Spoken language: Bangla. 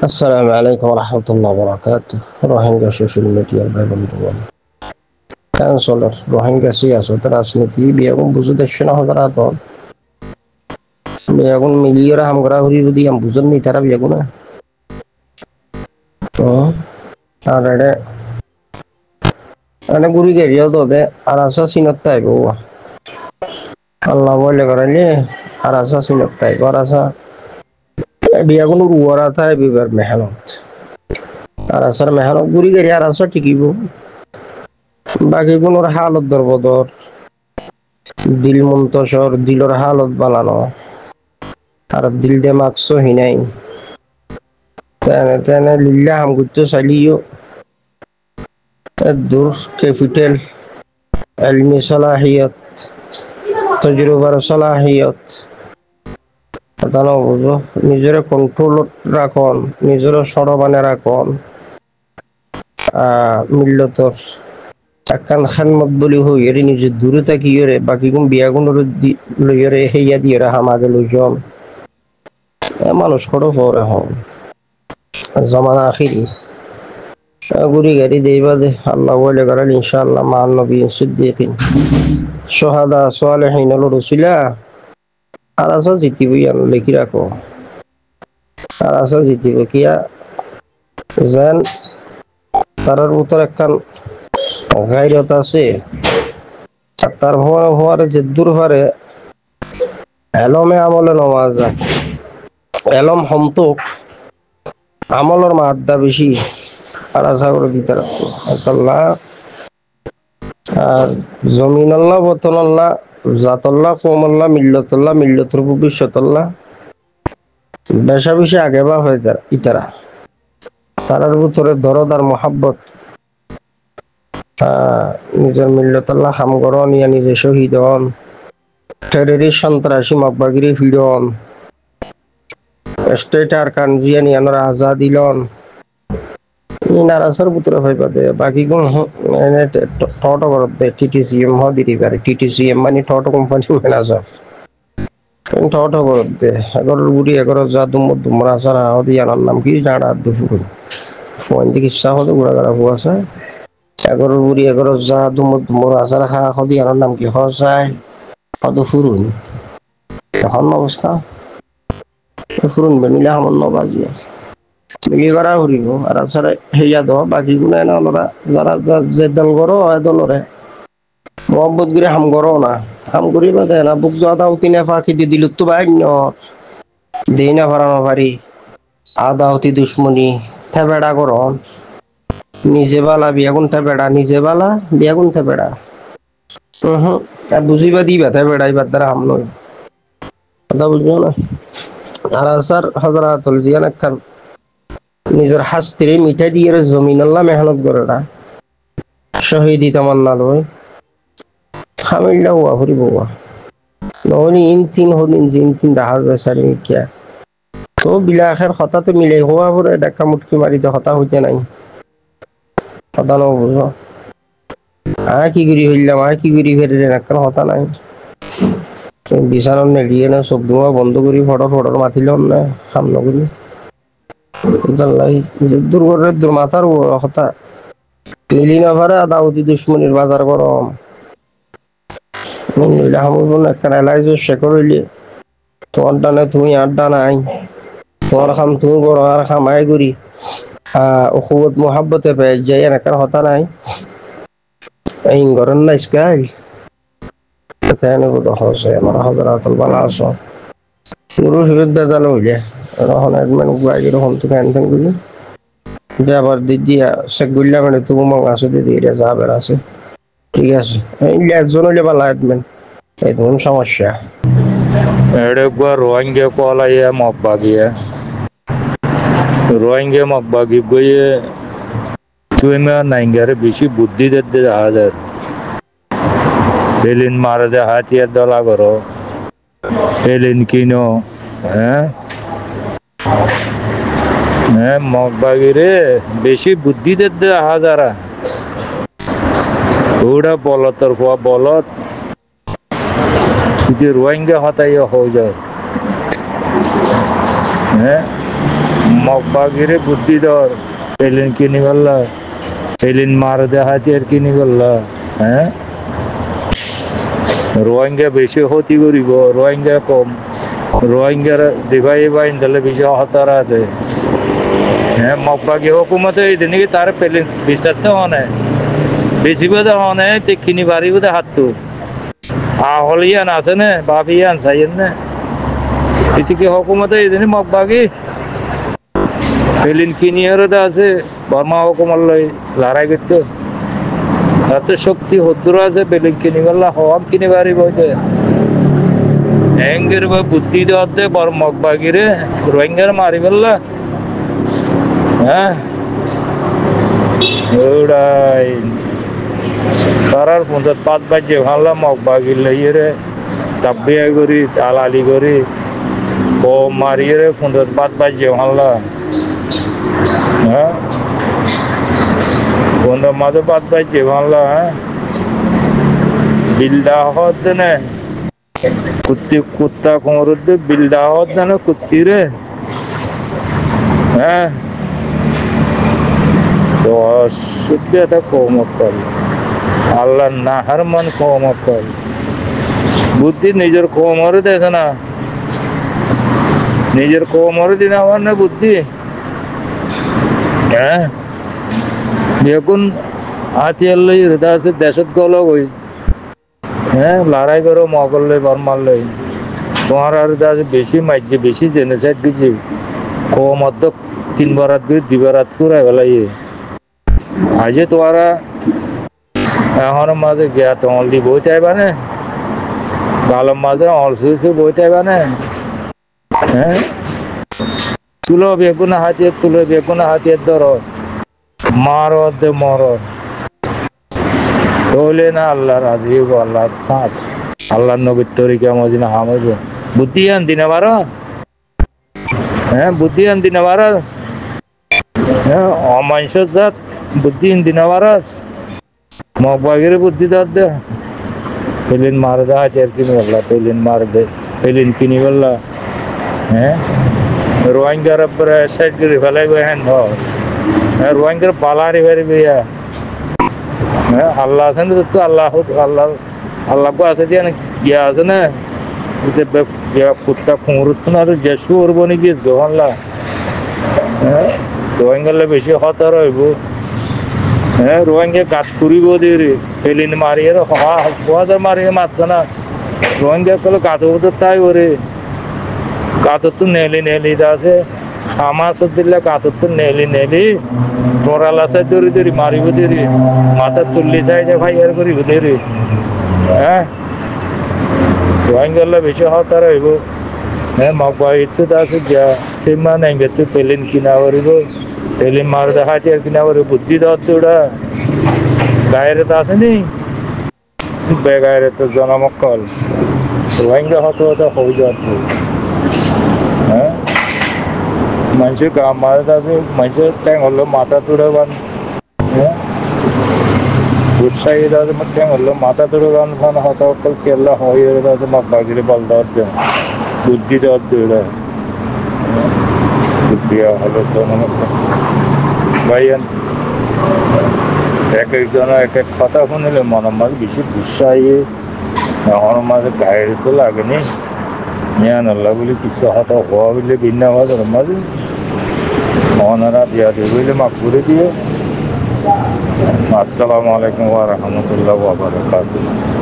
আসসালামু আলাইকুম রহমতুল্লাহ বরকাত। রোহিঙ্গা সোশ্যাল মিডিয়ার ভাই বন্ধুগণ, কাউন্সিলর রোহিঙ্গা সিয়াসত রাজনীতি বিয়াগুন বুঝু দেখছে না হজরাত বিয়াগুন মিলিয়রা হামগরা হরি বুদি আম বুঝন নি তারা বিয়াগুনা তো আর এডে এনে গুরি গেরিয়াল তো দে আর আসা সিনত তাইব আল্লাহ বলে করাইলে আর আসা সিনত তাইব আর আসা বিয়াগুন উড়া তাই বিবার মেহনত আর আসার মেহনত গুরি গেরি আর আসা টিকিব বাকি কোনোর হালত দরবদর দিল মুন্তসর দিলর হালত বানানো আর দিল দে মাকসো হিনাই তেনে তেনে লিল্লা হাম গুচ্ছ চালিও দূর ক্যাপিটাল এলমি সালাহিয়ত তজরুবার সালাহিয়ত তানো বুঝো নিজের কন্ট্রোলত রাখন নিজের সরবানে রাখন মিল্লতর একখান খানমত বলি হইরে নিজে দূরে থাকিরে বাকি গুণ বিয়াগুণর লইরে হেইয়া দিয়ে হামাগে লইজন মানুষ করো পরে হন জমানা আখিরি গুড়ি গাড়ি দেইবা দে আল্লাহ বলে করেন ইনশাআল্লাহ মান নবী সিদ্দিকিন সোহাদা সালেহিন রসুলা আর আসা জিতিবই আমি লিখি রাখো আর আসা জিতিব কিয়া যেন তারার উত্তর একখান গাইরত আছে আর তার হওয়ার যে দূর হারে এলমে আমলে নমাজ এলম হমতুক আমলের মাদ্দা বেশি আর আশা করে দিতে রাখতো আল্লাহ আর জমিন আল্লাহ বতন আল্লাহ জাতল্লাহ কৌমাল্লাহ মিল্লতুল্লাহ মিল্লতুর ভবিষ্যতুল্লাহ বেশা বেশি আগে বা হয়ে ইতারা তারার ভিতরে দরদ আর মোহাব্বত নিজের মিল্লতুল্লাহ হামগরণ ইয়া নিজে শহীদ হন টেররিস্ট সন্ত্রাসী মব্বাগিরি ফিরন স্টেট আর কানজিয়ানি আনারা আজাদি লন নারাসর পুত্র ভাইবা দে বাকি কোন এনে টটো করত দে টিটিসিএম হ দিরি পারে টিটিসিএম মানে টটো কোম্পানি ম্যানেজার কোন টটো করত দে আগর বুড়ি আগর জাদু মরা সারা হদি আনার নাম কি জানা দুফুর ফোন দিকে ইচ্ছা হতো গুড়া গাড়া আছে আগর বুড়ি আগর জাদু মরা সারা খা হদি আনার নাম কি হসাই হদ ফুরুন এখন অবস্থা ফুরুন বেনিলা হামন নবাজি মিলি করা ফুরিব আর আসলে হেয়া দো বাকি গুলো না ওরা যারা যে দল করো দলরে মোহাম্মদ গুরি হাম করো না হাম করি বা দেয় না বুক যাদা উতিনে ফাঁকি দি দিল তো বাইন দেই না ফারানো পারি আদা অতি দুশ্মনী থেবেড়া করন নিজে বালা বিয়াগুন থেবেড়া নিজে বালা বিয়াগুন থেবেড়া বুঝিবা দিবা থেবেড়া এবার দ্বারা হাম নয় কথা বুঝবো না আর আসার হজরাতুল জিয়ান একখান নিজের হাস্তিরে মিঠাই দিয়ে জমিন আল্লাহ মেহনত করে না শহীদি তামান্না লয় খামিল্লা হুয়া ফুরি বউয়া নহনি ইনতিন হদিন জিনতিন দেখা যায় সারি মিকিয়া তো বিলাসের হঠাৎ মিলে হওয়া পরে ডাক্কা মুটকি মারিতে হতা হইতে নাই হতা নবুঝ কি করি হইলাম কি করি ফেরে একখান হতা নাই বিছানার নেড়িয়ে না চোখ ধোয়া বন্ধ করি ফটর মাতিল না খাম নকরি দুর্গরের মাথার হতা মিলি না পারে দাউদি দুশ্মনীর বাজার গরম একটা এলাইজ শেখর হইলে তোমার ডানে তুমি আড্ডা নাই তোমার খাম তুমি বড় আর খামাই করি অসুবত মহাব্বতে পেয়ে যাই একটা হতা নাই এই ঘরের না স্কাই আমার হজরাতুল বালা আছো পুরো হিরত বেজাল হইলে এখন একমান গুয়াই রকম তো ফ্যান ফ্যান গুলি যে আবার দিয়া শেখ গুল্লা মানে তুমি মগ আছে দিদি যা বের আছে ঠিক আছে একজন হইলে পালা একমান এই ধরুন সমস্যা এড়ে রোহিঙ্গা কলাইয়া মগবাগিয়া রোহিঙ্গা মগবাগি গিয়ে তুই নাইঙ্গারে বেশি বুদ্ধি দে হাজার এলিন মারা দে হাতিয়ার দলা করো এলিন কিনো হ্যাঁ মগবাগিরে বেশি বুদ্ধি দে হাজারা ওটা বলতর হওয়া বলত রোহিঙ্গা হতাই হয়ে যায় মগবাগিরে বুদ্ধি ধর পেলিন কিনি বললা পেলিন মার দে হাতিয়ার কিনি বললা হ্যাঁ রোহিঙ্গা বেশি ক্ষতি করিব রোহিঙ্গা কম রোহিঙ্গার দিবাই বাইন দিলে বেশি হতার আছে হ্যাঁ মগবাগি হুকুমতে এই দিনকে তার পেলিন বিচারতে হনে বেশি বোধ হনে তে কিনি বাড়ি বোধ হাতু হলিয়ান আছে না বাবিয়ান চাইয়েন না এদিকে হুকুমতে এই দিনে মগবাগি পেলিন কিনিয়ারও আছে বর্মা হুকুমার লই লড়াই করতে তাতে শক্তি হদ্দুর আছে পেলিন কিনি বললা হওয়াম কিনি বাড়ি বইতে এঙ্গের বুদ্ধি দেওয়াতে বড় মগবাগিরে রোহিঙ্গার মারি বললা হ্যাঁ ওরাই তারার পঞ্চায়েত পাত বাজে ভালো মগবাগির লইয়ে তাব্বিয়া করি আলালি করি ও মারিয়ে পঞ্চায়েত পাত বাজে ভালো হ্যাঁ বন্ধ মাঝে পাত বাজে ভালো হ্যাঁ বিলদা হত না কুত্তি কুত্তা কোমরুদ্দে বিলদা হত না কুত্তি রে হ্যাঁ তো সুবিধা কম করি আল্লাহ না হার মন কম করি বুদ্ধি নিজের কোমরে দেখে না নিজের কোমরে দিন আমার না বুদ্ধি হ্যাঁ এখন হাতিয়ার লই হৃদয় আছে দেশত গল গই হ্যাঁ লড়াই করো মগল লই বর্মার লই তোমার আর বেশি মাইছে বেশি জেনোসাইড গেছে কম অর্ধ 3 বারাত গই 2 বারাত ফুরাই বেলাই আজে তোরা এখন মাঝে গিয়া তোমাল দি বইতে আইবা না গালম মাঝে অলসুসু বইতে আইবা না হ্যাঁ তুলো বেগুনা হাতিয়ার ধরো মারো দে মরো তোলে না আল্লাহ রাজি আল্লাহ সাথ আল্লাহ নবীর তরিকা মজিনা হামজ বুদ্ধি আন দিনে বারো হ্যাঁ বুদ্ধি আন দিনে বারো হ্যাঁ অমাংস জাত বুদ্ধি আন দিনে বারস মগবাগিরে বুদ্ধি দর দে পেলিন মার দে হাতিয়ার কিনি বললা পেলিন মার দে পেলিন কিনি বললা হ্যাঁ রোহিঙ্গার পরে শেষ করে ফেলাই হ্যাঁ রোহিঙ্গার পালারি ফেরি বিয়া হ্যাঁ আল্লাহ আছে না তো আল্লাহ আল্লাহ আল্লাহ আছে দিয়ে গিয়া আছে না কুত্তা কুমরুত না যে সুর বনি গিয়েছ গোহাল্লা হ্যাঁ রোহিঙ্গালে বেশি হতার হইব হ্যাঁ রোহিঙ্গা গাছ করিব দিয়ে পেলিন মারিয়ে হাজার মারিয়ে মারছে না রোহিঙ্গা কলে গাছ তাই ওরে গাতর তো নেলি আছে আমার দিলে গাতর তো নেলি টরাল আছে দৌড়ি মারিব দেরি মাথা তুললি চাই যে ভাই আর করিব দেরি হ্যাঁ রোহিঙ্গালে বেশি হতার হইব হ্যাঁ মগবাগি তো আছে যা তেমন নেঙ্গে তো পেলিন কিনা করিব পেলিন মার দেখা আর কিনা করিব বুদ্ধি দেওয়ার তো ওটা গায়ের তো আছে নি বেগায়ের তো জনমক্কল রোহিঙ্গা হতো হয়ে যাত হ্যাঁ মানুষের গা মারে থাকে মানুষের ট্যাং হলো মাথা তুলে বান হ্যাঁ উৎসাহী দাদা ট্যাং হলো মাথা তুলে বান ফান হতো কেল্লা হয়ে দাদা মগবাগিরে বল দেওয়ার দেয় বুদ্ধি দেওয়ার দেয় বুদ্ধি হলো জনমক্কল ভাই এক একজনের এক এক কথা শুনিলে মনের মাঝে বেশি উৎসাহী আমার মাঝে গায়ের তো লাগেনি জ্ঞান আল্লাহ বলে কিছু হাত হওয়া বলে ভিন্ন হওয়া মাঝে ওনারা বিয়া দিয়ে বলে মাফ করে দিয়ে আসসালামু আলাইকুম ওয়া রাহমাতুল্লাহি ওয়া বারাকাতুহু